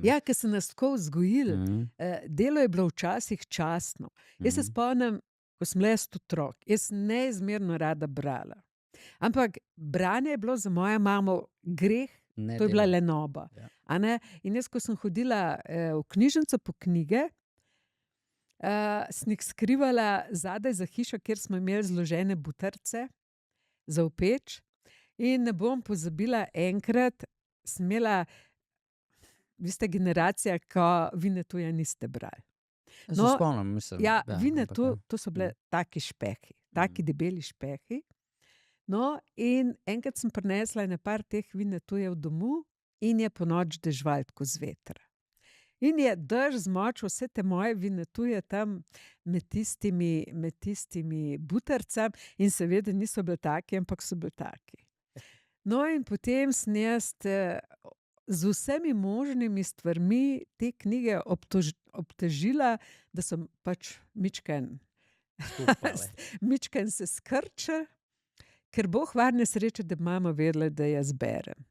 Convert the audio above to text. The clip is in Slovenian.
Ja, ker so nas tako vzgojili. Mhm. Delo je bilo včasih častno. Jaz se spomnim, ko sem bila jaz otrok, jaz sem neizmerno rada brala. Ampak branje je bilo za mojo mamo greh, Ne to je bila delo. lenoba. Ja. A ne? In jaz, ko sem hodila v knjižnico po knjige, sem jih skrivala zadaj za hišo, kjer smo imeli zložene butarce za v peč. In ne bom pozabila, enkrat sem imela, vi ste generacija, ko Vinetuja niste brali. Jaz se spomnim, mislim, Ja, ampak Vinetu, ja. to so bile taki špehi, taki debeli špehi. No, in enkrat sem prinesla ene par teh Vinetujev domov in je ponoči deževalo tako z vetra. In je dež zmočil vse te moje Vinetuje tam med tistimi butarcami in seveda niso bili taki, ampak so bili taki. No, in potem sem jaz z vsemi možnimi stvarmi te knjige obtežila, da so pač Skupale. mičken se skrčili, ker Bog var nesreče, da bi mama vedela, da jaz berem.